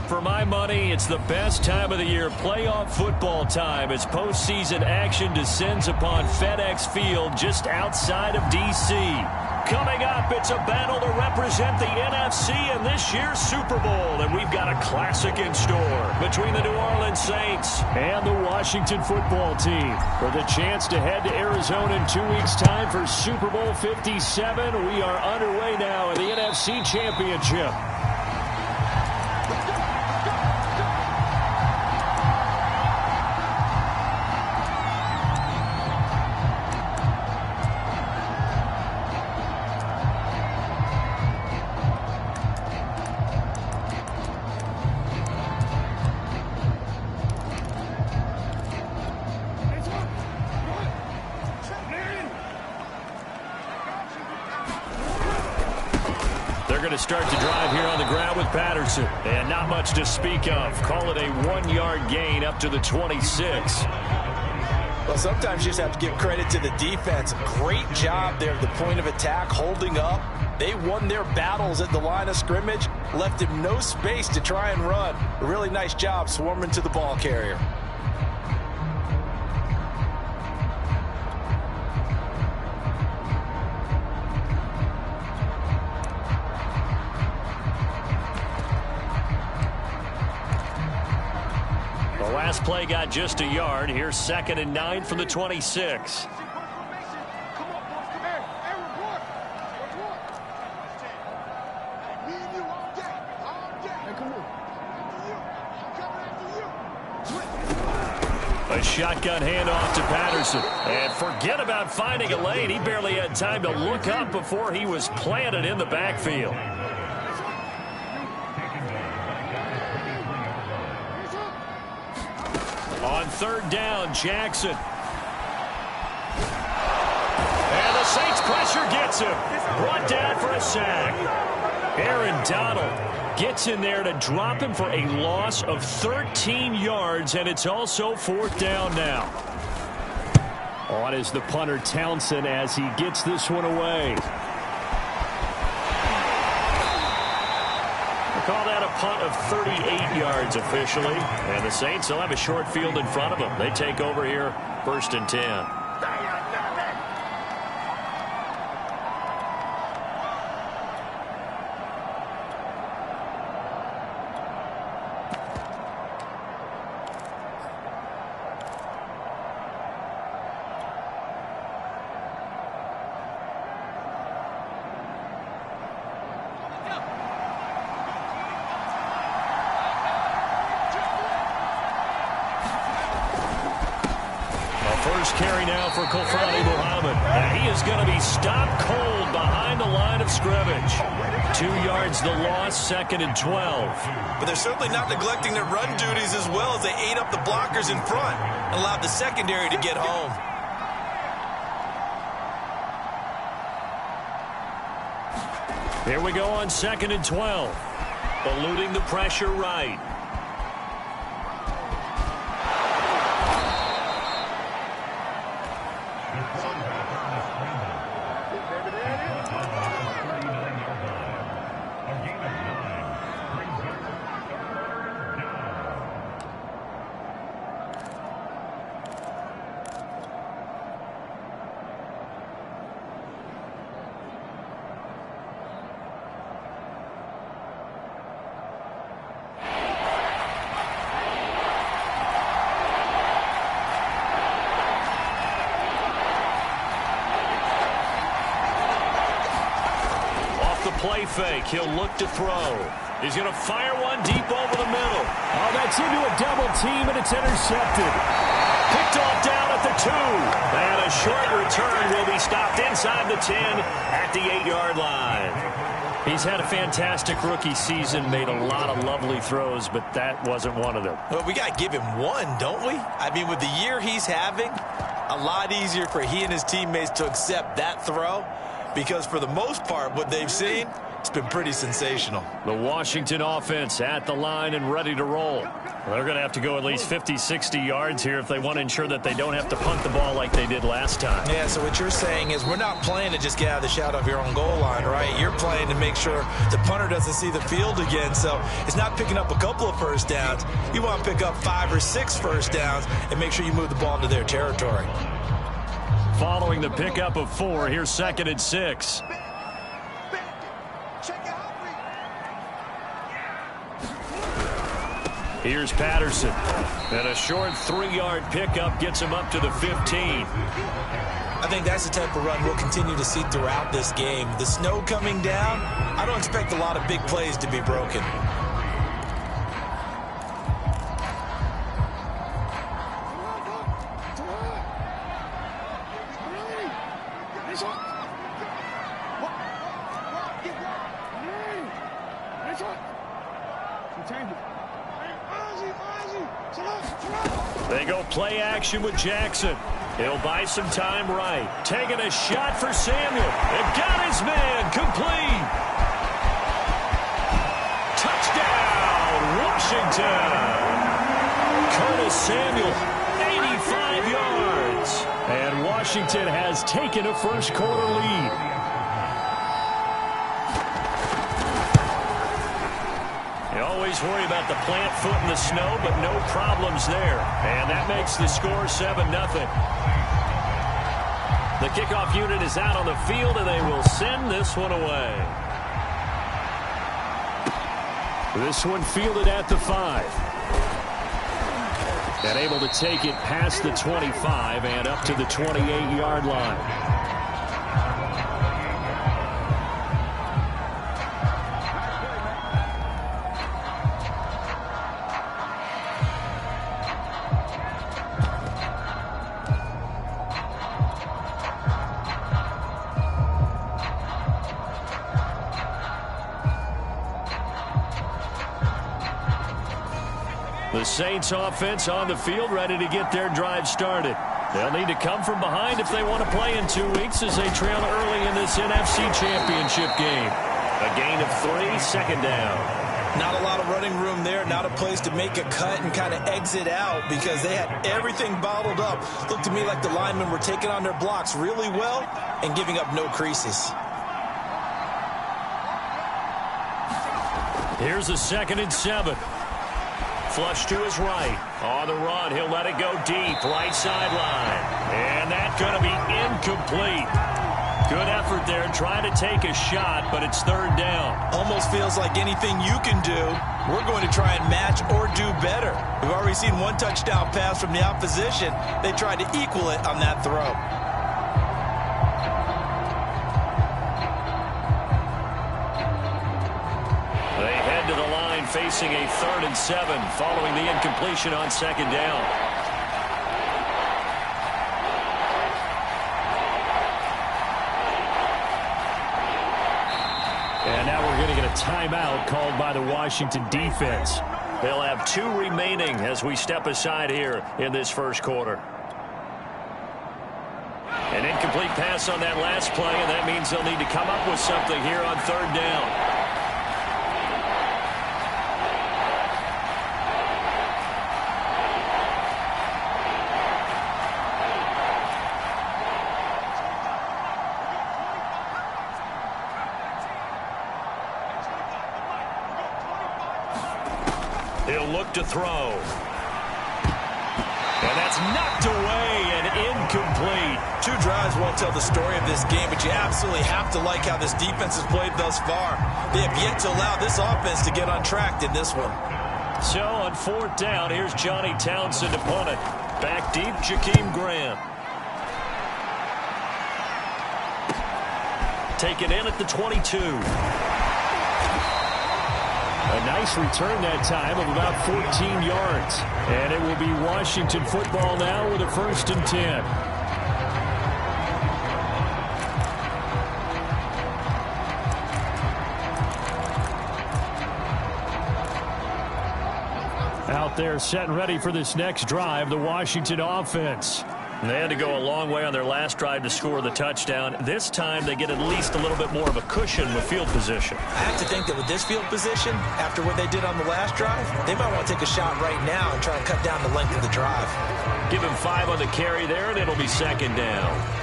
For my money, it's the best time of the year, playoff football time, as postseason action descends upon FedEx Field just outside of D.C. Coming up, it's a battle to represent the NFC in this year's Super Bowl, and we've got a classic in store between the New Orleans Saints and the Washington football team. For the chance to head to Arizona in 2 weeks' time for Super Bowl 57, we are underway now in the NFC Championship. Start to drive here on the ground with Patterson. And not much to speak of. Call it a 1-yard gain up to the 26. Well, sometimes you just have to give credit to the defense. Great job there at the point of attack, holding up. They won their battles at the line of scrimmage, left him no space to try and run. A really nice job swarming to the ball carrier. Last play got just a yard. Here's 2nd and 9 from the 26. A shotgun handoff to Patterson. And forget about finding a lane. He barely had time to look up before he was planted in the backfield. On 3rd down, Jackson. And the Saints pressure gets him. Brought down for a sack. Aaron Donald gets in there to drop him for a loss of 13 yards, and it's also 4th down now. On is the punter, Townsend, as he gets this one away. Call that a punt of 38 yards officially. And the Saints will have a short field in front of them. They take over here, 1st and 10. Carry now for Kofani Muhammad. And he is going to be stopped cold behind the line of scrimmage. 2 yards the loss, 2nd and 12. But they're certainly not neglecting their run duties as well as they ate up the blockers in front and allowed the secondary to get home. Here we go on 2nd and 12. Eluding the pressure right. Play fake. He'll look to throw. He's going to fire one deep over the middle. Oh, that's into a double team, and it's intercepted. Picked off down at the 2. And a short return will be stopped inside the 10 at the 8-yard line. He's had a fantastic rookie season, made a lot of lovely throws, but that wasn't one of them. Well, we got to give him one, don't we? I mean, with the year he's having, a lot easier for he and his teammates to accept that throw. Because for the most part, what they've seen, It's been pretty sensational. The Washington offense at the line and ready to roll. They're going to have to go at least 50, 60 yards here if they want to ensure that they don't have to punt the ball like they did last time. Yeah, so what you're saying is we're not playing to just get out of the shadow of your own goal line, right? You're playing to make sure the punter doesn't see the field again. So it's not picking up a couple of first downs. You want to pick up 5 or 6 first downs and make sure you move the ball into their territory. Following the pickup of 4, here's 2nd and 6. Here's Patterson. And a short 3-yard pickup gets him up to the 15. I think that's the type of run we'll continue to see throughout this game. The snow coming down, I don't expect a lot of big plays to be broken. They go play action with Jackson. He'll buy some time right. Taking a shot for Samuel. And got his man. Complete. Touchdown, Washington. Curtis Samuel, 85 yards. And Washington has taken a first-quarter lead. Always worry about the plant foot in the snow, but no problems there. And that makes the score 7-0. The kickoff unit is out on the field, and they will send this one away. This one fielded at the 5. And able to take it past the 25 and up to the 28-yard line. The Saints offense on the field, ready to get their drive started. They'll need to come from behind if they want to play in 2 weeks as they trail early in this NFC Championship game. A gain of 3, 2nd down. Not a lot of running room there, not a place to make a cut and kind of exit out because they had everything bottled up. Looked to me like the linemen were taking on their blocks really well and giving up no creases. Here's a 2nd and 7. Flush to his right. On the run, he'll let it go deep. Right sideline. And that's going to be incomplete. Good effort there trying to take a shot, but it's 3rd down. Almost feels like anything you can do, we're going to try and match or do better. We've already seen 1 touchdown pass from the opposition. They tried to equal it on that throw. They head to the line facing a 3rd and 7 following the incompletion on 2nd down. And now we're going to get a timeout called by the Washington defense. They'll have 2 remaining as we step aside here in this first quarter. An incomplete pass on that last play, and that means they'll need to come up with something here on 3rd down. He'll look to throw. And that's knocked away and incomplete. 2 drives won't tell the story of this game, but you absolutely have to like how this defense has played thus far. They have yet to allow this offense to get on track in this one. So on 4th down, here's Johnny Townsend to punt it. Back deep, Jakeem Graham. Taken in at the 22. A nice return that time of about 14 yards. And it will be Washington football now with a 1st and 10. Out there set and ready for this next drive, the Washington offense. They had to go a long way on their last drive to score the touchdown. This time they get at least a little bit more of a cushion with field position. I have to think that with this field position, after what they did on the last drive, they might want to take a shot right now and try and cut down the length of the drive. Give him 5 on the carry there, and it'll be second down.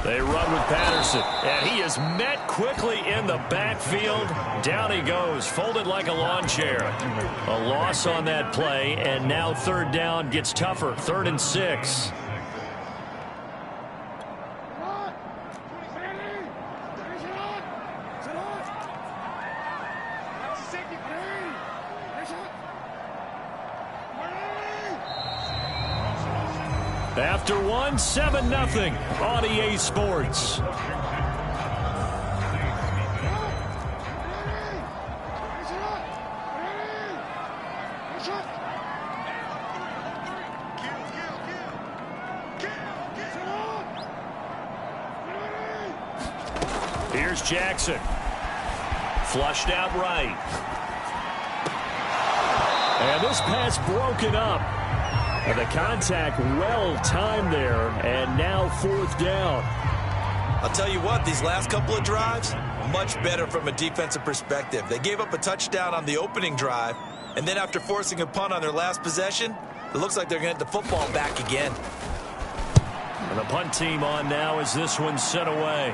They run with Patterson, and he is met quickly in the backfield. Down he goes, folded like a lawn chair. A loss on that play, and now third down gets tougher. 3rd and 6. After one, 7-0 on EA Sports. Here's Jackson. Flushed out right. And this pass broken up. And the contact well timed there, and now 4th down. I'll tell you what, these last couple of drives, much better from a defensive perspective. They gave up a touchdown on the opening drive, and then after forcing a punt on their last possession, it looks like they're going to get the football back again. And the punt team on now as this one's sent away.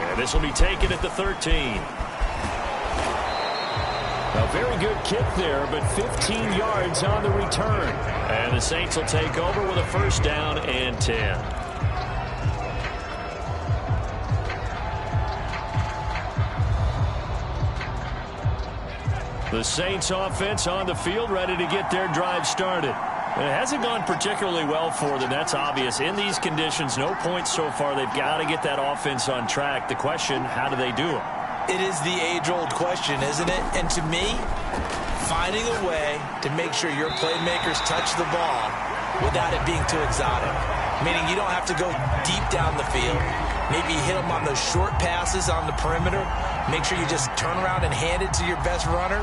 And this will be taken at the 13. A very good kick there, but 15 yards on the return. And the Saints will take over with a 1st down and 10. The Saints offense on the field, ready to get their drive started. It hasn't gone particularly well for them. That's obvious. In these conditions, no points so far. They've got to get that offense on track. The question, how do they do it? It is the age-old question, isn't it? And to me, finding a way to make sure your playmakers touch the ball without it being too exotic. Meaning you don't have to go deep down the field. Maybe hit them on those short passes on the perimeter. Make sure you just turn around and hand it to your best runner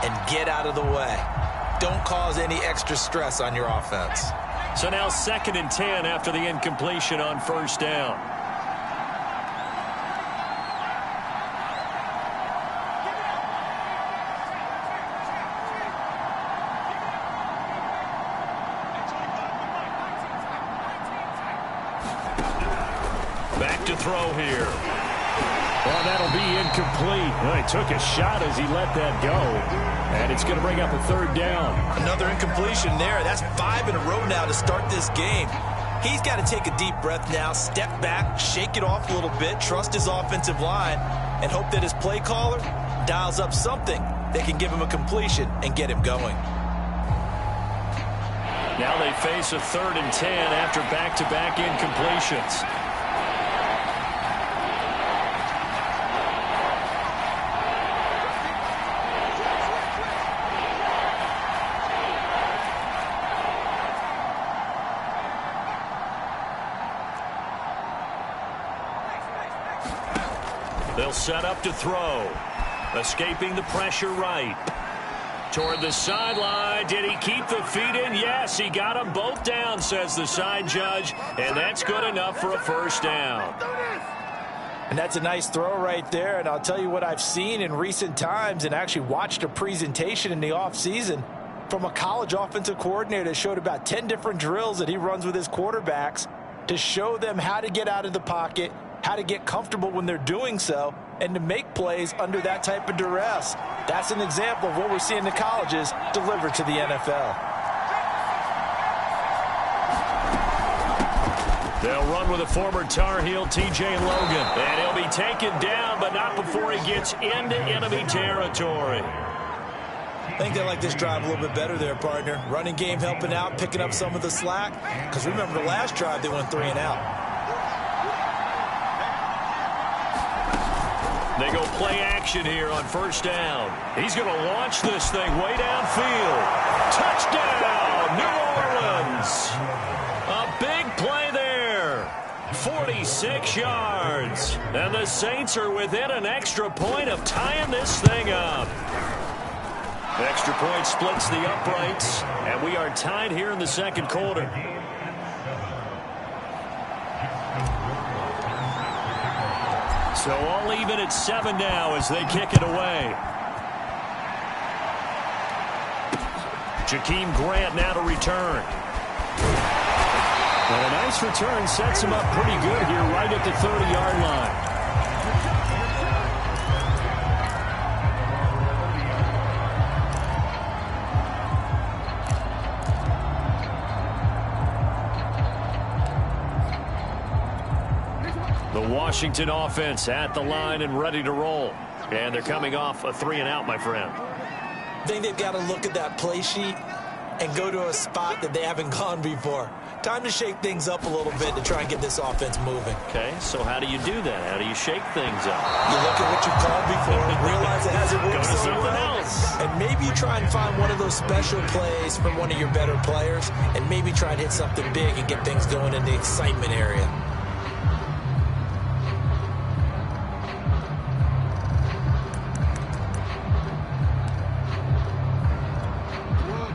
and get out of the way. Don't cause any extra stress on your offense. So now 2nd and 10 after the incompletion on 1st down. Back to throw here. Well, that'll be incomplete. Well, he took a shot as he let that go. And it's going to bring up a 3rd down. Another incompletion there. That's 5 in a row now to start this game. He's got to take a deep breath now, step back, shake it off a little bit, trust his offensive line, and hope that his play caller dials up something that can give him a completion and get him going. Now they face a 3rd and 10 after back-to-back incompletions. They'll set up to throw. Escaping the pressure right. Toward the sideline. Did he keep the feet in? Yes, he got them both down, says the side judge. And that's good enough for a 1st down. And that's a nice throw right there. And I'll tell you what I've seen in recent times and actually watched a presentation in the offseason from a college offensive coordinator that showed about 10 different drills that he runs with his quarterbacks to show them how to get out of the pocket, how to get comfortable when they're doing so, and to make plays under that type of duress. That's an example of what we're seeing the colleges deliver to the NFL. They'll run with a former Tar Heel, TJ Logan. And he'll be taken down, but not before he gets into enemy territory. I think they like this drive a little bit better there, partner. Running game helping out, picking up some of the slack. Because remember the last drive, they went 3 and out. They go play action here on 1st down. He's going to launch this thing way downfield. Touchdown, New Orleans. A big play there. 46 yards. And the Saints are within an extra point of tying this thing up. Extra point splits the uprights, and we are tied here in the second quarter. So all even at 7 now as they kick it away. Jakeem Grant now to return. And a nice return sets him up pretty good here right at the 30-yard line. The Washington offense at the line and ready to roll. And they're coming off a 3-and-out, my friend. I think they've got to look at that play sheet and go to a spot that they haven't gone before. Time to shake things up a little bit to try and get this offense moving. Okay, so how do you do that? How do you shake things up? You look at what you've called before, realize it hasn't worked so well, and maybe you try and find one of those special plays from one of your better players, and maybe try and hit something big and get things going in the excitement area.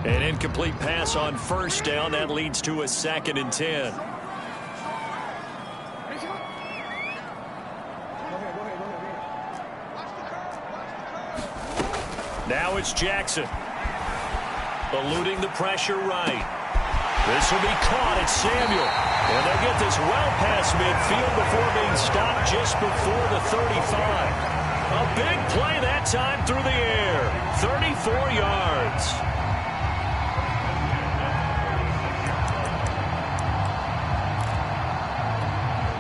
An incomplete pass on first down. That leads to a 2nd and 10. Now it's Jackson. Eluding the pressure right. This will be caught at Samuel. And they'll get this well past midfield before being stopped just before the 35. A big play that time through the air. 34 yards.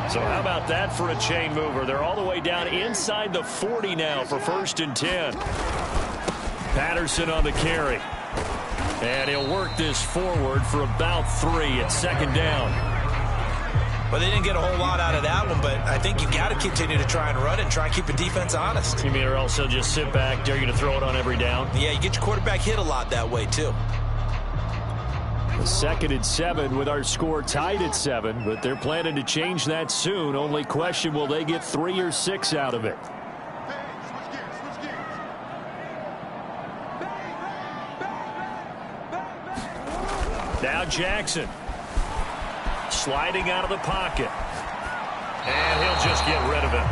So how about that for a chain mover? They're all the way down inside the 40 now for 1st and 10. Patterson on the carry. And he'll work this forward for about 3 at 2nd down. Well, they didn't get a whole lot out of that one, but I think you've got to continue to try and run it and try and keep the defense honest. You mean or else they'll just sit back, dare you to throw it on every down? Yeah, you get your quarterback hit a lot that way, too. 2nd and 7 with our score tied at 7, but they're planning to change that soon. Only question, will they get 3 or 6 out of it? Now Jackson sliding out of the pocket, and he'll just get rid of it.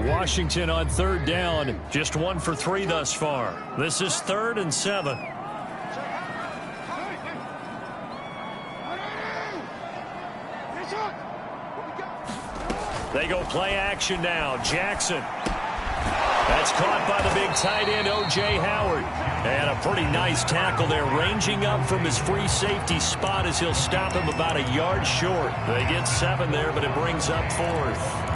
Washington on 3rd down, just 1 for 3 thus far. This is 3rd and 7. They go play action now. Jackson. That's caught by the big tight end, O.J. Howard. And a pretty nice tackle there, ranging up from his free safety spot as he'll stop him about a yard short. They get 7 there, but it brings up 4th.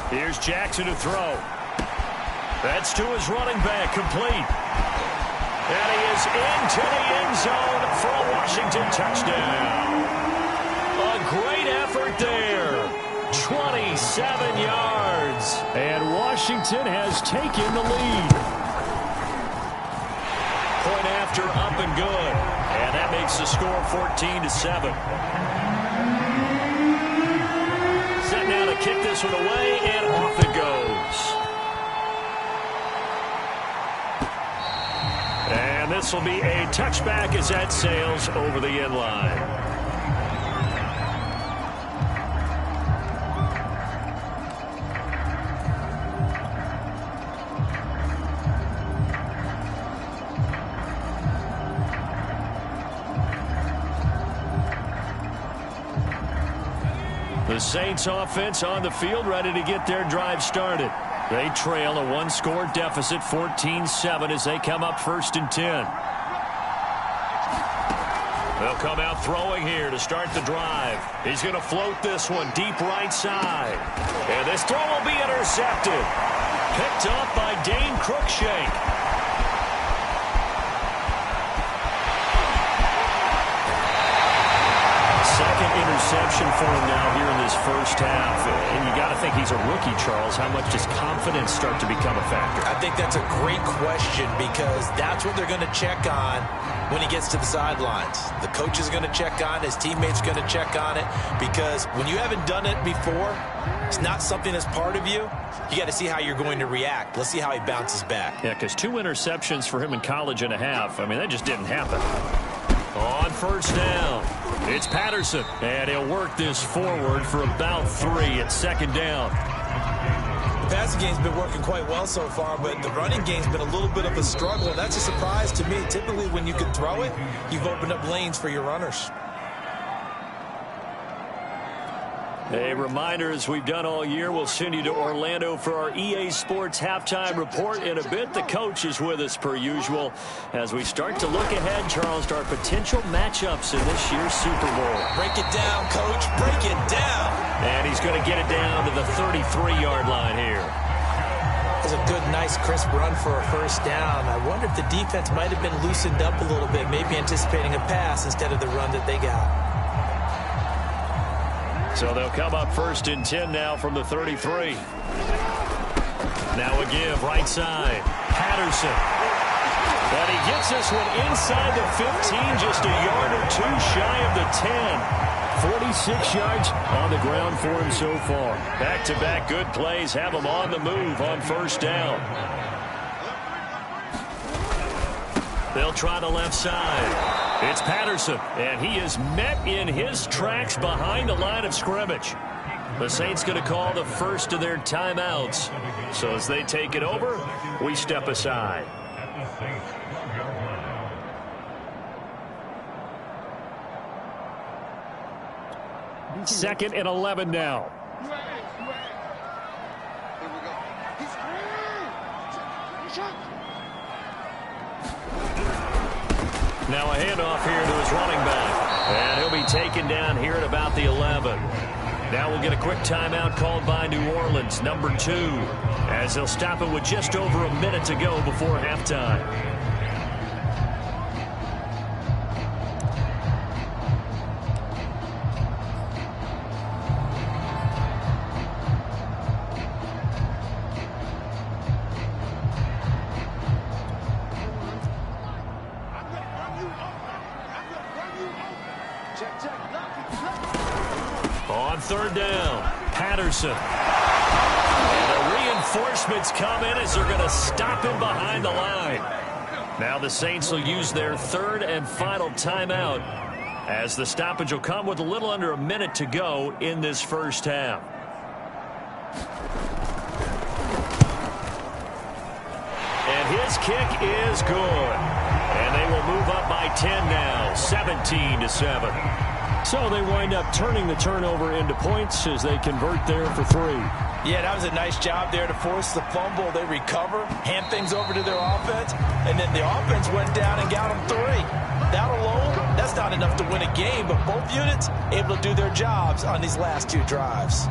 Here's Jackson to throw. That's to his running back, complete. And he is into the end zone for a Washington touchdown. A great effort there. 27 yards. And Washington has taken the lead. Point after, up and good. And that makes the score 14-7. Set now to kick this one away, and off it goes. And this will be a touchback as that sails over the end line. The Saints offense on the field, ready to get their drive started. They trail a one-score deficit, 14-7, as they come up 1st and 10. They'll come out throwing here to start the drive. He's going to float this one deep right side. And this throw will be intercepted. Picked up by Dane Cruikshank. Second interception for him now here in this first half. And you got to think he's a rookie, Charles. How much does confidence start to become a factor? I think that's a great question, because that's what they're going to check on when he gets to the sidelines. The coach is going to check on it. His teammates are going to check on it, because when you haven't done it before, it's not something that's part of you. You got to see how you're going to react. Let's see how he bounces back. Yeah, because 2 interceptions for him in college and a half. I mean, that just didn't happen. On first down, it's Patterson, and he'll work this forward for about 3 at 2nd down. The passing game's been working quite well so far, but the running game's been a little bit of a struggle. That's a surprise to me. Typically, when you can throw it, you've opened up lanes for your runners. A reminder, as we've done all year, we'll send you to Orlando for our EA Sports halftime report in a bit. The coach is with us per usual as we start to look ahead, Charles, to our potential matchups in this year's Super Bowl. Break it down, Coach. Break it down. And he's going to get it down to the 33-yard line here. That's a good, nice, crisp run for a first down. I wonder if the defense might have been loosened up a little bit, maybe anticipating a pass instead of the run that they got. So they'll come up 1st and 10 now from the 33. Now a give right side. Patterson. But he gets this one inside the 15, just a yard or 2 shy of the 10. 46 yards on the ground for him so far. Back-to-back good plays have him on the move on first down. They'll try the left side. It's Patterson, and he is met in his tracks behind the line of scrimmage. The Saints going to call the first of their timeouts. So as they take it over, we step aside. Second and 11 now. Now a handoff here to his running back. And he'll be taken down here at about the 11. Now we'll get a quick timeout called by New Orleans, number 2, as they'll stop it with just over a minute to go before halftime. On third down, Patterson. And the reinforcements come in as they're going to stop him behind the line. Now the Saints will use their 3rd and final timeout as the stoppage will come with a little under a minute to go in this first half. And his kick is good. And they will move up by 10 now, 17-7. So they wind up turning the turnover into points as they convert there for 3. Yeah, that was a nice job there to force the fumble. They recover, hand things over to their offense, and then the offense went down and got them 3. That alone, that's not enough to win a game, but both units able to do their jobs on these last 2 drives.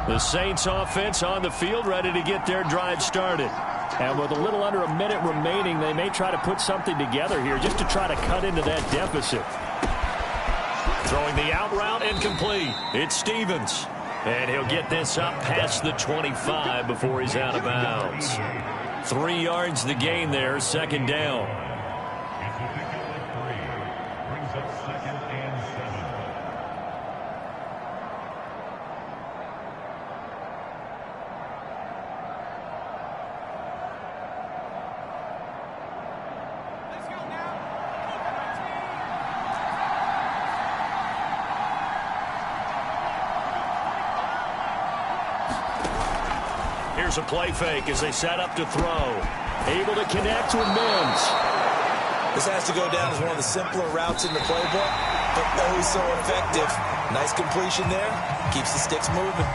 The Saints offense on the field ready to get their drive started. And with a little under a minute remaining, they may try to put something together here just to try to cut into that deficit. Throwing the out route incomplete. It's Stevens. And he'll get this up past the 25 before he's out of bounds. 3 yards the gain there, 2nd down. Here's a play fake as they set up to throw. Able to connect with Mims. This has to go down as one of the simpler routes in the playbook, but oh so effective. Nice completion there. Keeps the sticks moving.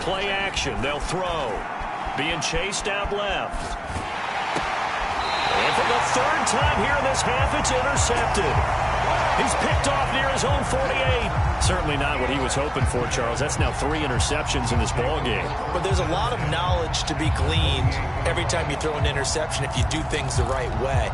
Play action, they'll throw. Being chased out left. And for the third time here in this half, it's intercepted. He's picked off near his own 48. Certainly not what he was hoping for, Charles. That's now 3 interceptions in this ball game. But there's a lot of knowledge to be gleaned every time you throw an interception if you do things the right way.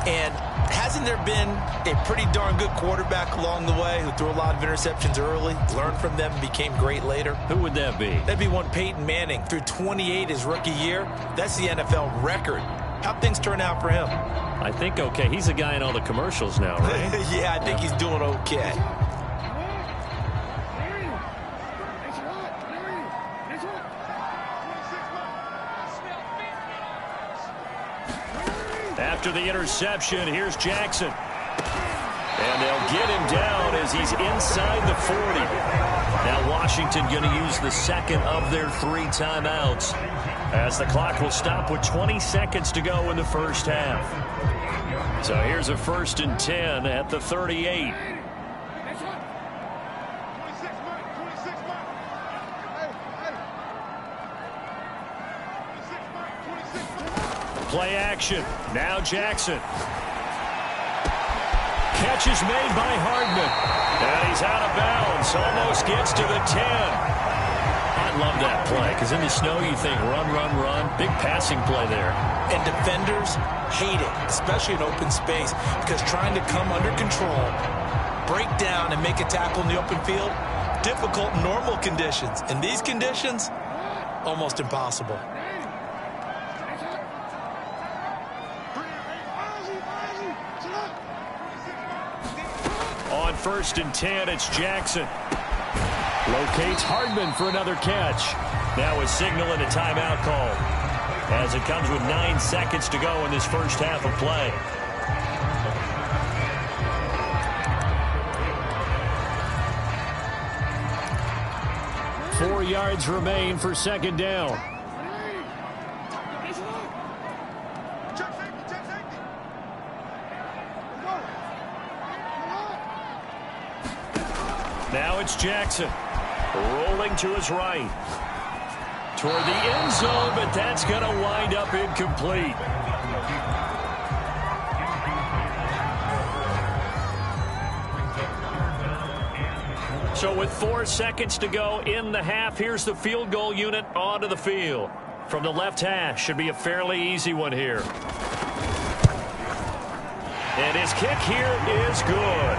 And hasn't there been a pretty darn good quarterback along the way who threw a lot of interceptions early, learned from them, and became great later? Who would that be? That'd be one Peyton Manning. Threw 28 his rookie year. That's the NFL record. How'd things turn out for him? I think okay. He's a guy in all the commercials now, right? Yeah, I think he's doing okay. After the interception, here's Jackson. And they'll get him down as he's inside the 40. Now Washington going to use the second of their 3 timeouts, as the clock will stop with 20 seconds to go in the first half. So here's a 1st and 10 at the 38. Play action. Now Jackson. Catch is made by Hardman. And he's out of bounds. Almost gets to the 10. I love that play because in the snow you think run, run, run. Big passing play there. And defenders hate it, especially in open space, because trying to come under control, break down, and make a tackle in the open field, difficult in normal conditions. In these conditions, almost impossible. On 1st and 10, it's Jackson. Locates Hardman for another catch. Now a signal and a timeout call, as it comes with 9 seconds to go in this first half of play. Four yards remain for second down. Now it's Jackson, rolling to his right. Toward the end zone, but that's going to wind up incomplete. So with 4 seconds to go in the half, here's the field goal unit onto the field. From the left hash, should be a fairly easy one here. And his kick here is good.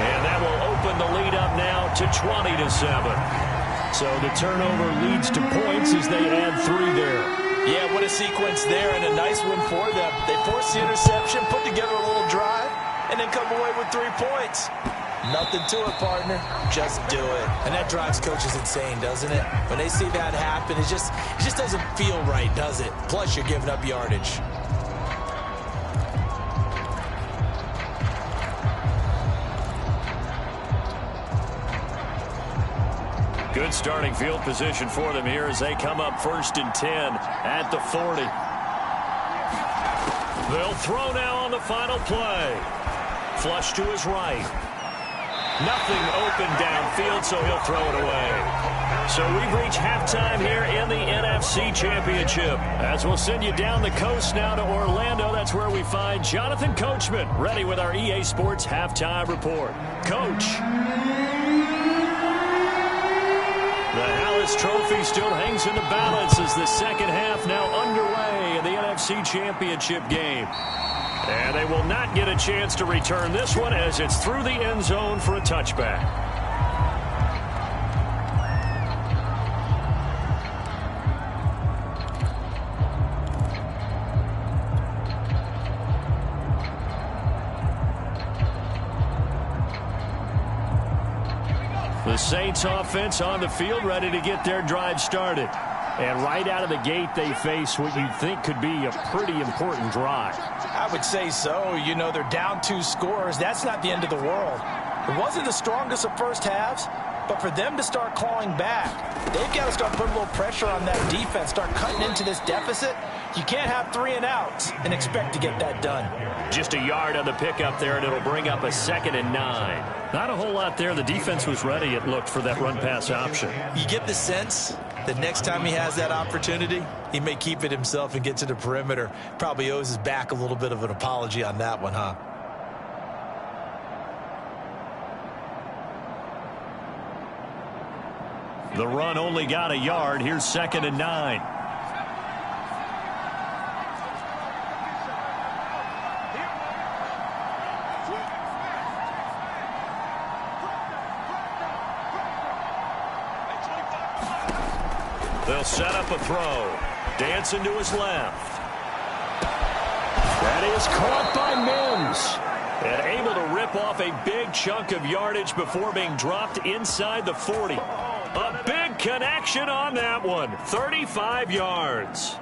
And that will open the lead up now to 20-7. So the turnover leads to points as they add 3 there. Yeah, what a sequence there, and a nice one for them. They force the interception, put together a little drive, and then come away with 3 points. Nothing to it, partner. Just do it. And that drives coaches insane, doesn't it? When they see that happen, it just doesn't feel right, does it? Plus, you're giving up yardage. Good starting field position for them here as they come up 1st and 10 at the 40. They'll throw now on the final play. Flush to his right. Nothing open downfield, so he'll throw it away. So we've reached halftime here in the NFC Championship, as we'll send you down the coast now to Orlando. That's where we find Jonathan Coachman, ready with our EA Sports Halftime Report. Coach. The Hallis Trophy still hangs in the balance as the second half now underway in the NFC Championship game. And they will not get a chance to return this one as it's through the end zone for a touchback. The Saints offense on the field, ready to get their drive started. And right out of the gate, they face what you'd think could be a pretty important drive. I would say so. You know, they're down 2 scores. That's not the end of the world. It wasn't the strongest of first halves, but for them to start clawing back, they've got to start putting a little pressure on that defense, start cutting into this deficit. You can't have 3 and outs and expect to get that done. Just a yard on the pickup there, and it'll bring up a 2nd and 9. Not a whole lot there. The defense was ready, it looked, for that run-pass option. You get the sense that next time he has that opportunity, he may keep it himself and get to the perimeter. Probably owes his back a little bit of an apology on that one, huh? The run only got a yard. Here's 2nd and 9. They'll set up a throw. Dancing to his left. That is caught by Mims. And able to rip off a big chunk of yardage before being dropped inside the 40. A big connection on that one. 35 yards.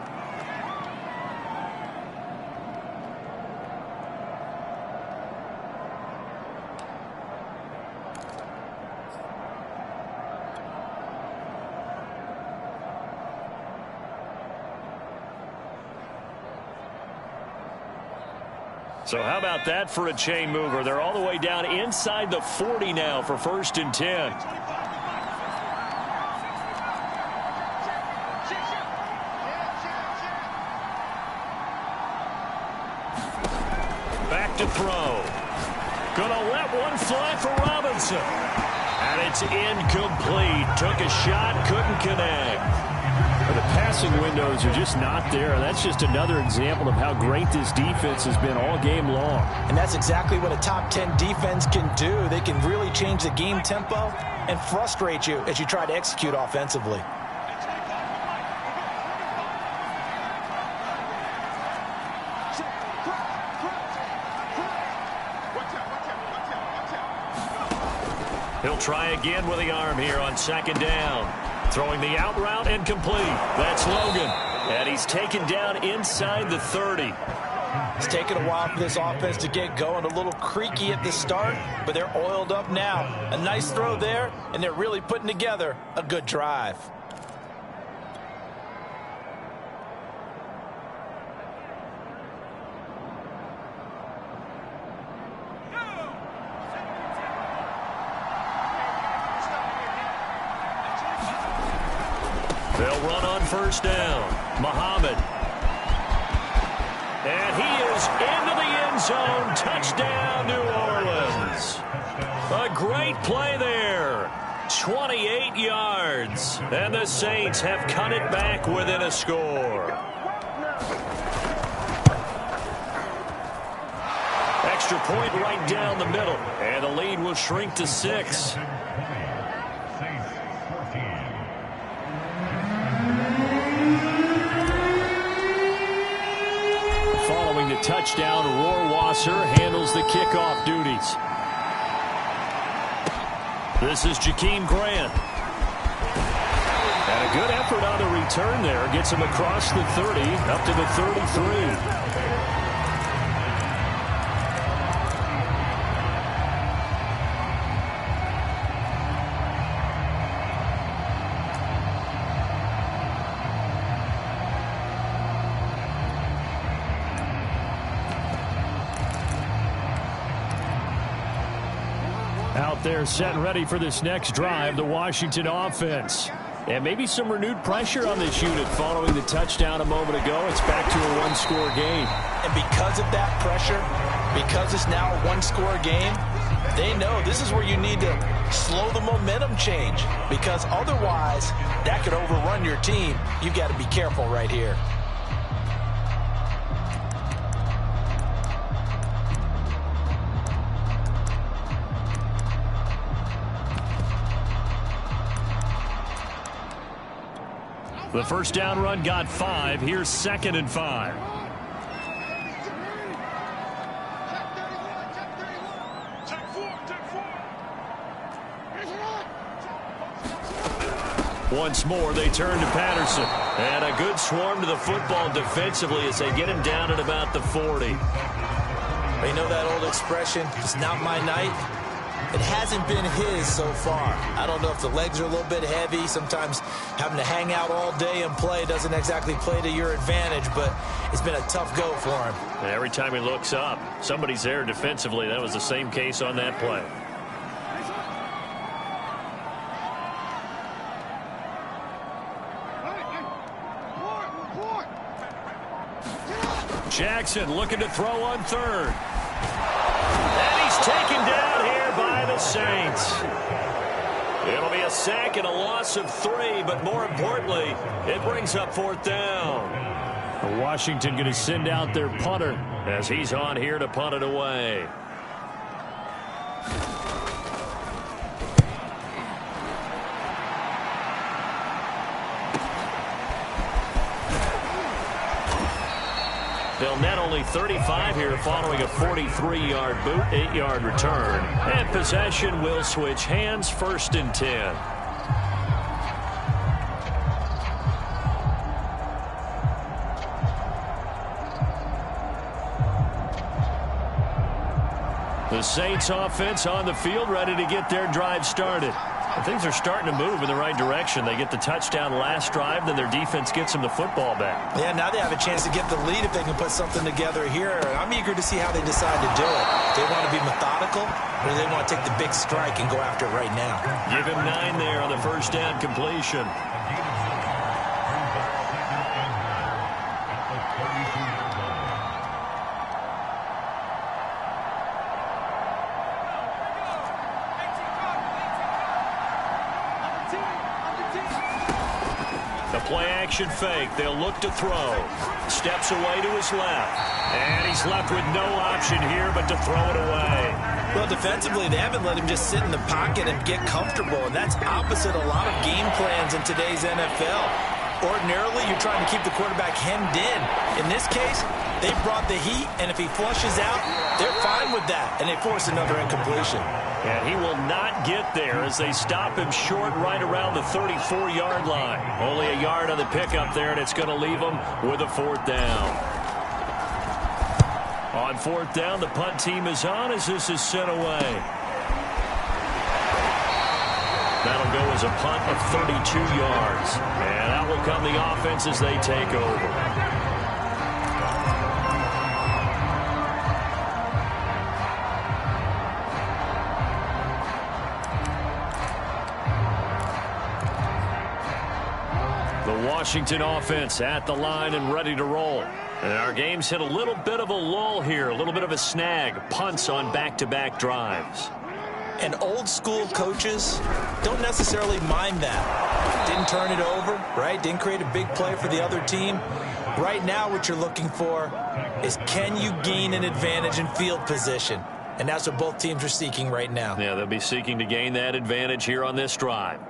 So how about that for a chain mover? They're all the way down inside the 40 now for 1st and 10. Back to throw. Gonna let one fly for Robinson. And it's incomplete. Took a shot, couldn't connect. The passing windows are just not there. That's just another example of how great this defense has been all game long. And that's exactly what a top 10 defense can do. They can really change the game tempo and frustrate you as you try to execute offensively. He'll try again with the arm here on 2nd down. Throwing the out route and complete. That's Logan. And he's taken down inside the 30. It's taken a while for this offense to get going. A little creaky at the start, but they're oiled up now. A nice throw there, and they're really putting together a good drive. They'll run on 1st down. Muhammad. And he is into the end zone. Touchdown, New Orleans. A great play there. 28 yards. And the Saints have cut it back within a score. Extra point right down the middle. And the lead will shrink to 6. Following the touchdown, Rohrwasser handles the kickoff duties. This is Jakeem Grant. And a good effort on the return there. Gets him across the 30, up to the 33. Out there set and ready for this next drive, the Washington offense. And maybe some renewed pressure on this unit following the touchdown a moment ago. It's back to a 1-score game. And because of that pressure, because it's now a 1-score game, they know this is where you need to slow the momentum change. Because otherwise, that could overrun your team. You've got to be careful right here. The 1st down run got 5. Here's 2nd and 5. Once more, they turn to Patterson. And a good swarm to the football defensively as they get him down at about the 40. You know that old expression, it's not my night? It hasn't been his so far. I don't know if the legs are a little bit heavy. Sometimes having to hang out all day and play doesn't exactly play to your advantage, but it's been a tough go for him. And every time he looks up, somebody's there defensively. That was the same case on that play. Jackson looking to throw on third. And he's taken down here by the Saints. It'll be a sack and a loss of 3, but more importantly, it brings up 4th down. Washington going to send out their punter as he's on here to punt it away. They'll net only 35 here following a 43-yard boot, 8-yard return. And possession will switch hands, 1st and 10. The Saints offense on the field ready to get their drive started. And things are starting to move in the right direction. They get the touchdown last drive, then their defense gets them the football back. Yeah, now they have a chance to get the lead if they can put something together here. I'm eager to see how they decide to do it. Do they want to be methodical, or do they want to take the big strike and go after it right now? Give him 9 there on the 1st down completion. Play-action fake. They'll look to throw. Steps away to his left. And he's left with no option here but to throw it away. Well, defensively, they haven't let him just sit in the pocket and get comfortable, and that's opposite a lot of game plans in today's NFL. Ordinarily, you're trying to keep the quarterback hemmed in. In this case, they brought the heat, and if he flushes out, they're fine with that, and they force another incompletion. And he will not get there as they stop him short right around the 34-yard line. Only a yard on the pickup there, and it's going to leave him with a 4th down. On 4th down, the punt team is on as this is sent away. That'll go as a punt of 32 yards. And out will come the offense as they take over. Washington offense at the line and ready to roll. And our game's hit a little bit of a lull here, a little bit of a snag. Punts on back-to-back drives. And old-school coaches don't necessarily mind that. Didn't turn it over, right? Didn't create a big play for the other team. Right now what you're looking for is, can you gain an advantage in field position? And that's what both teams are seeking right now. Yeah, they'll be seeking to gain that advantage here on this drive.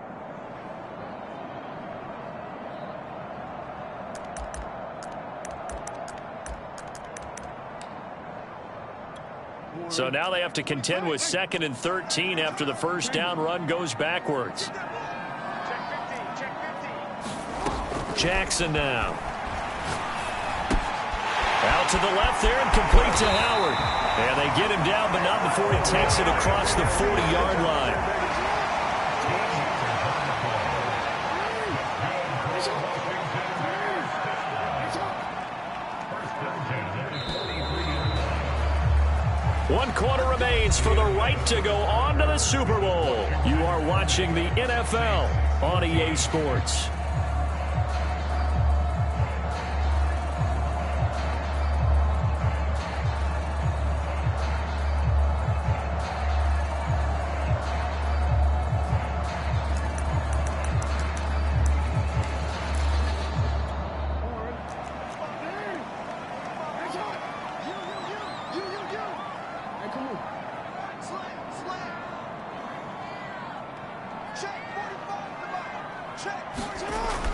So now they have to contend with 2nd and 13 after the 1st down run goes backwards. Jackson now. Out to the left there and complete to Howard. And they get him down, but not before he takes it across the 40-yard line. One quarter remains for the right to go on to the Super Bowl. You are watching the NFL on EA Sports.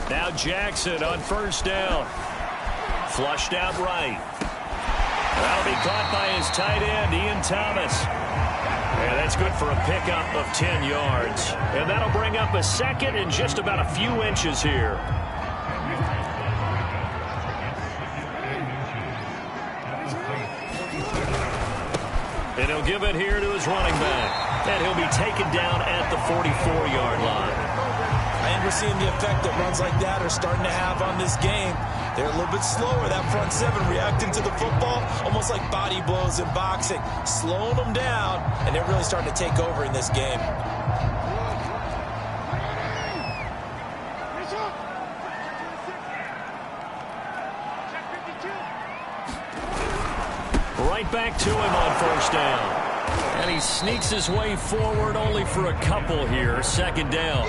Now Jackson on 1st down. Flushed out right. That'll be caught by his tight end, Ian Thomas. And That's good for a pickup of 10 yards. And that'll bring up a second and just about a few inches here. And he'll give it here to his running back. And he'll be taken down at the 44-yard line. And we're seeing the effect that runs like that are starting to have on this game. They're a little bit slower, that front seven, reacting to the football, almost like body blows in boxing, slowing them down, and they're really starting to take over in this game. Right back to him on first down. And he sneaks his way forward only for a couple here. Second down.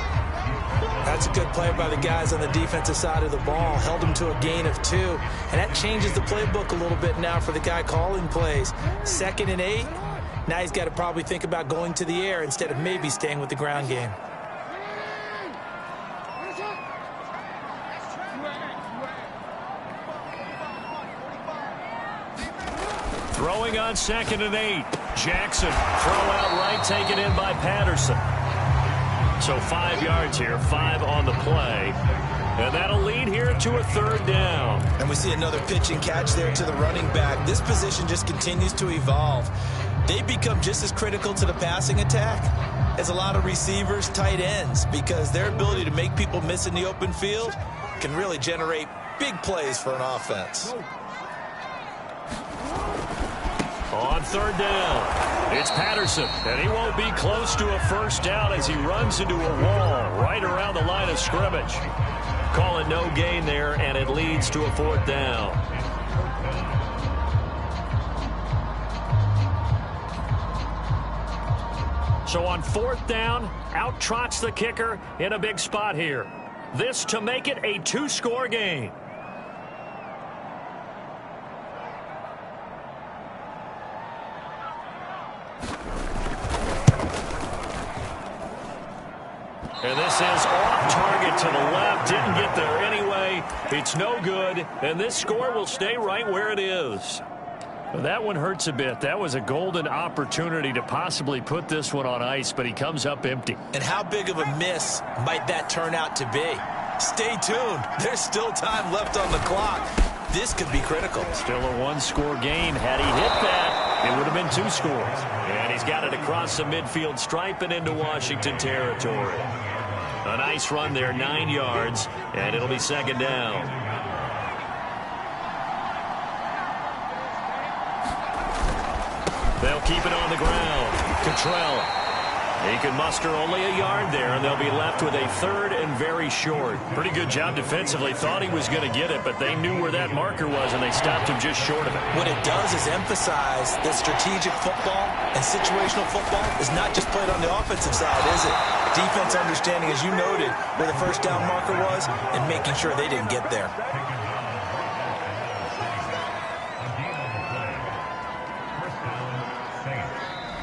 That's a good play by the guys on the defensive side of the ball. Held him to a gain of 2. And that changes the playbook a little bit now for the guy calling plays. 2nd and 8. Now he's got to probably think about going to the air instead of maybe staying with the ground game. Throwing on 2nd and 8. Jackson, throw out right, taken in by Patterson. So 5 yards here, 5 on the play. And that'll lead here to a 3rd down. And we see another pitch and catch there to the running back. This position just continues to evolve. They become just as critical to the passing attack as a lot of receivers, tight ends, because their ability to make people miss in the open field can really generate big plays for an offense. On 3rd down, it's Patterson, and he won't be close to a 1st down as he runs into a wall right around the line of scrimmage. Call it no gain there, and it leads to a 4th down. So on 4th down, out trots the kicker in a big spot here. This to make it a 2-score game. And this is off target to the left. Didn't get there anyway. It's no good. And this score will stay right where it is. Well, that one hurts a bit. That was a golden opportunity to possibly put this one on ice, but he comes up empty. And how big of a miss might that turn out to be? Stay tuned. There's still time left on the clock. This could be critical. Still a 1-score game. Had he hit that, it would have been 2 scores. And he's got it across the midfield stripe and into Washington territory. A nice run there, 9 yards, and it'll be 2nd down. They'll keep it on the ground. Cottrell. He can muster only a yard there, and they'll be left with a 3rd and very short. Pretty good job defensively. Thought he was going to get it, but they knew where that marker was, and they stopped him just short of it. What it does is emphasize that strategic football and situational football is not just played on the offensive side, is it? Defense understanding, as you noted, where the 1st down marker was and making sure they didn't get there.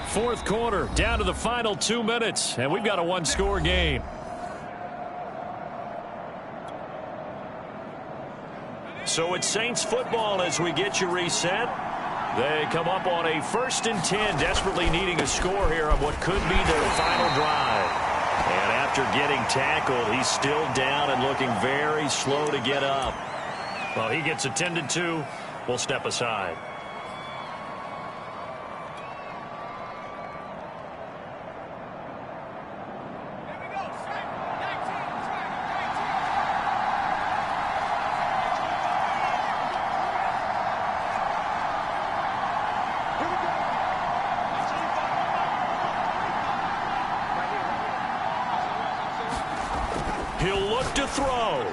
Fourth quarter, down to the final 2 minutes, and we've got a 1-score game. So it's Saints football as we get you reset. They come up on a 1st and 10, desperately needing a score here on what could be their final drive. And after getting tackled, he's still down and looking very slow to get up. Well, he gets attended to. We'll step aside. He'll look to throw.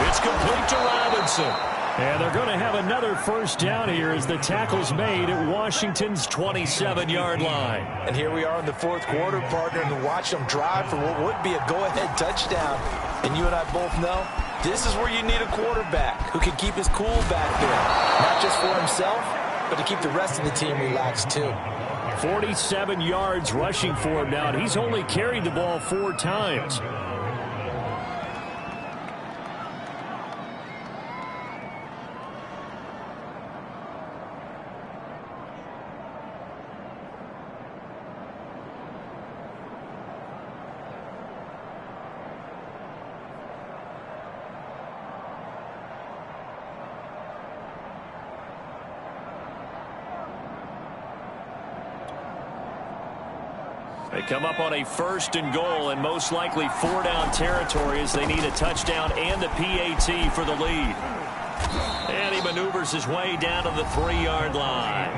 It's complete to Robinson. And they're going to have another 1st down here as the tackle's made at Washington's 27-yard line. And here we are in the 4th quarter, partner, and watch them drive for what would be a go-ahead touchdown. And you and I both know this is where you need a quarterback who can keep his cool back there. Not just for himself, but to keep the rest of the team relaxed too. 47 yards rushing for him now, and he's only carried the ball 4 times. They come up on a 1st and goal and most likely 4-down territory as they need a touchdown and a PAT for the lead. And he maneuvers his way down to the 3-yard line.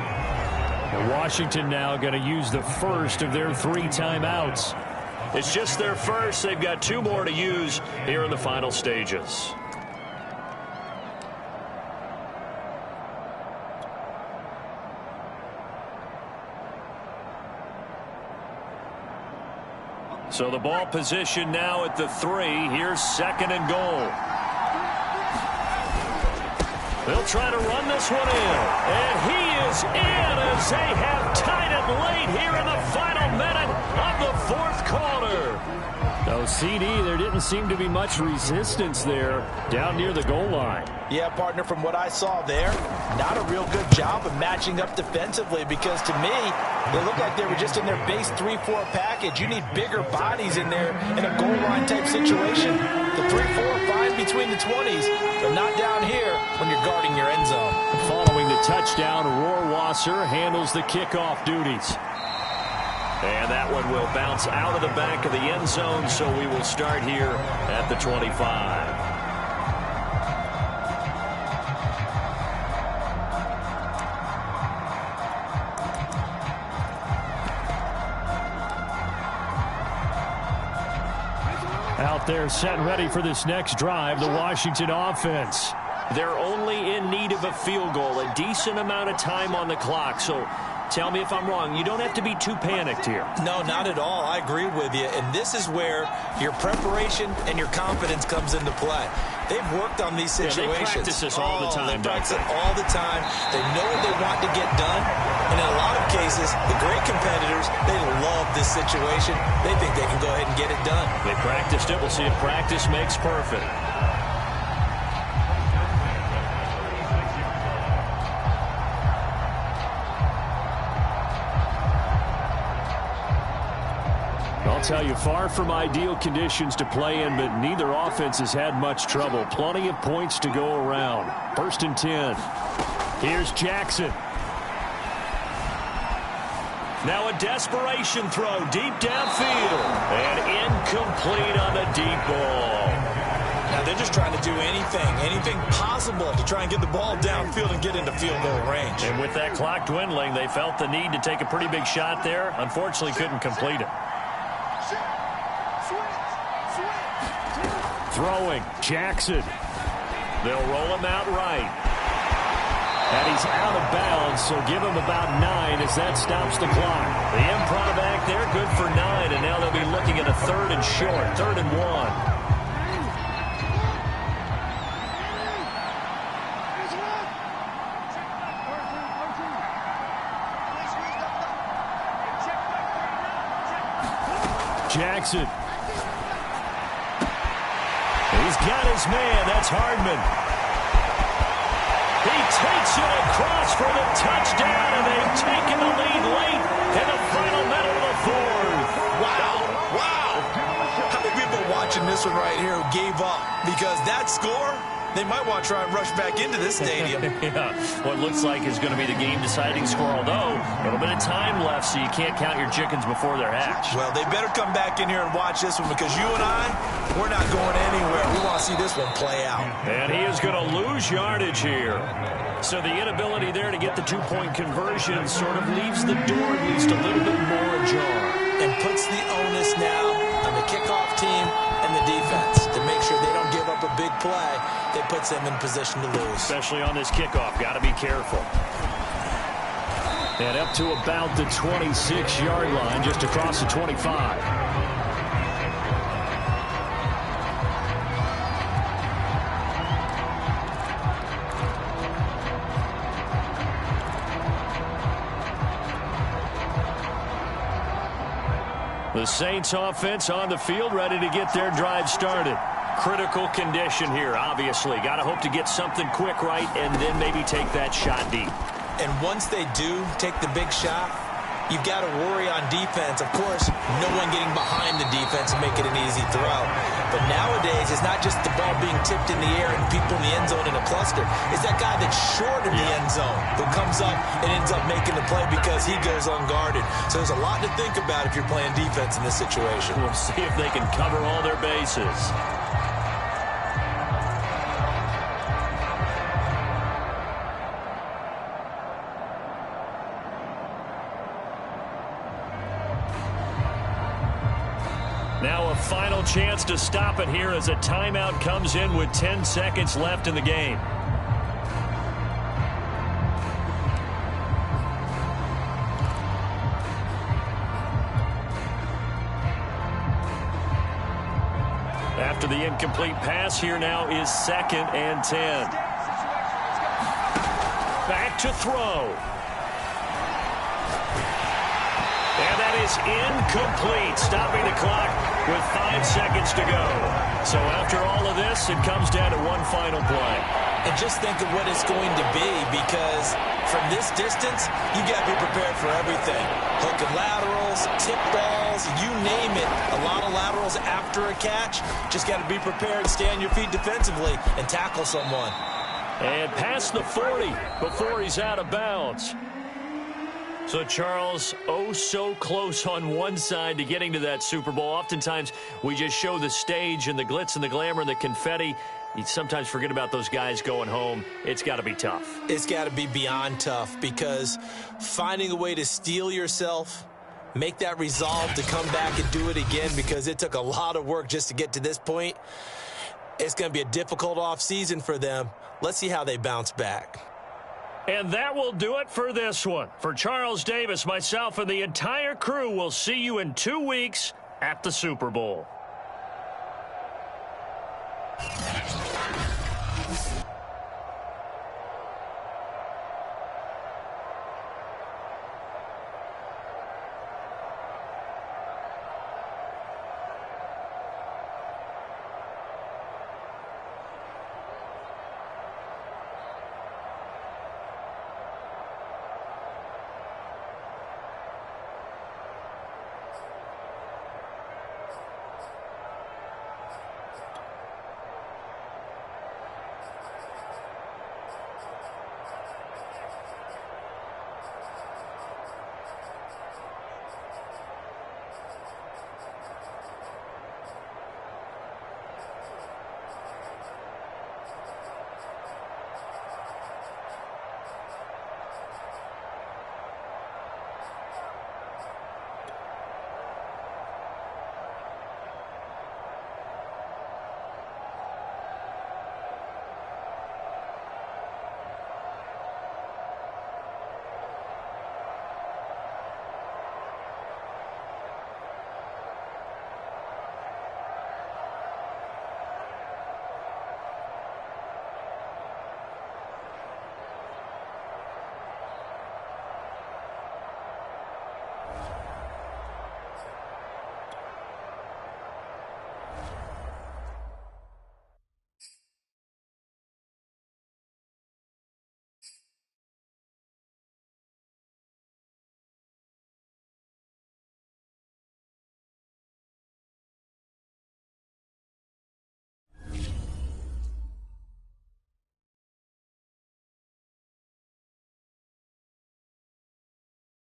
And Washington now going to use the first of their 3 timeouts. It's just their first. They've got 2 more to use here in the final stages. So the ball position now at the 3. Here's 2nd and goal. They'll try to run this one in. And he is in as they have tied it late here in the final minute of the 4th quarter. No, CD, there didn't seem to be much resistance there down near the goal line. Yeah, partner, from what I saw there, not a real good job of matching up defensively because to me, they looked like they were just in their base 3-4 package. You need bigger bodies in there in a goal line type situation. The 3-4 fine between the 20s, but not down here when you're guarding your end zone. Following the touchdown, Rohrwasser handles the kickoff duties. And that one will bounce out of the back of the end zone, so we will start here at the 25. Out there set and ready for this next drive, the Washington offense. They're only in need of a field goal, a decent amount of time on the clock. So tell me if I'm wrong. You don't have to be too panicked here. No, not at all. I agree with you. And this is where your preparation and your confidence comes into play. They've worked on these situations. Yeah, they practice this all the time. They practice it all the time. They know what they want to get done. And in a lot of cases, the great competitors, they love this situation. They think they can go ahead and get it done. They practiced it. We'll see if practice makes perfect. I'll tell you, far from ideal conditions to play in, but neither offense has had much trouble. Plenty of points to go around. 1st and 10. Here's Jackson. Now a desperation throw deep downfield. And incomplete on the deep ball. Now they're just trying to do anything possible to try and get the ball downfield and get into field goal range. And with that clock dwindling, they felt the need to take a pretty big shot there. Unfortunately, couldn't complete it. Throwing, Jackson. They'll roll him out right. And he's out of bounds, so give him about 9 as that stops the clock. The improv act there, good for 9, and now they'll be looking at a 3rd and short, 3rd and 1. Jackson. He's got his man. That's Hardman. He takes it across for the touchdown, and they've taken the lead late in the final minute of the 4th. Wow. How many people watching this one right here who gave up? Because that score, they might want to try and rush back into this stadium. Yeah, what looks like is going to be the game-deciding score, although a little bit of time left, so you can't count your chickens before they're hatched. Well, they better come back in here and watch this one because you and I, we're not going anywhere. We want to see this one play out. And he is going to lose yardage here. So the inability there to get the 2-point conversion sort of leaves the door at least a little bit more ajar. And puts the onus now on the kickoff team and the defense to make sure they don't give up a big play that puts them in position to lose. Especially on this kickoff. Got to be careful. And up to about the 26-yard line, just across the 25. The Saints offense on the field, ready to get their drive started. Critical condition here, obviously. Got to hope to get something quick right and then maybe take that shot deep. And once they do take the big shot, you've got to worry on defense. Of course, no one getting behind the defense and make it an easy throw. But nowadays, it's not just the ball being tipped in the air and people in the end zone in a cluster. It's that guy that's short in the end zone who comes up and ends up making the play because he goes unguarded. So there's a lot to think about if you're playing defense in this situation. We'll see if they can cover all their bases. Now a final chance to stop it here as a timeout comes in with 10 seconds left in the game. After the incomplete pass, here now is 2nd and 10. Back to throw. And that is incomplete, stopping the clock with 5 seconds to go. So after all of this, it comes down to one final play. And just think of what it's going to be, because from this distance, you got to be prepared for everything. Hook and laterals, tip balls, you name it. A lot of laterals after a catch. Just got to be prepared, stay on your feet defensively, and tackle someone. And past the 40 before he's out of bounds. So, Charles, oh so close on one side to getting to that Super Bowl. Oftentimes, we just show the stage and the glitz and the glamour and the confetti. You sometimes forget about those guys going home. It's got to be tough. It's got to be beyond tough, because finding a way to steel yourself, make that resolve to come back and do it again, because it took a lot of work just to get to this point. It's going to be a difficult offseason for them. Let's see how they bounce back. And that will do it for this one. For Charles Davis, myself, and the entire crew, we'll see you in 2 weeks at the Super Bowl.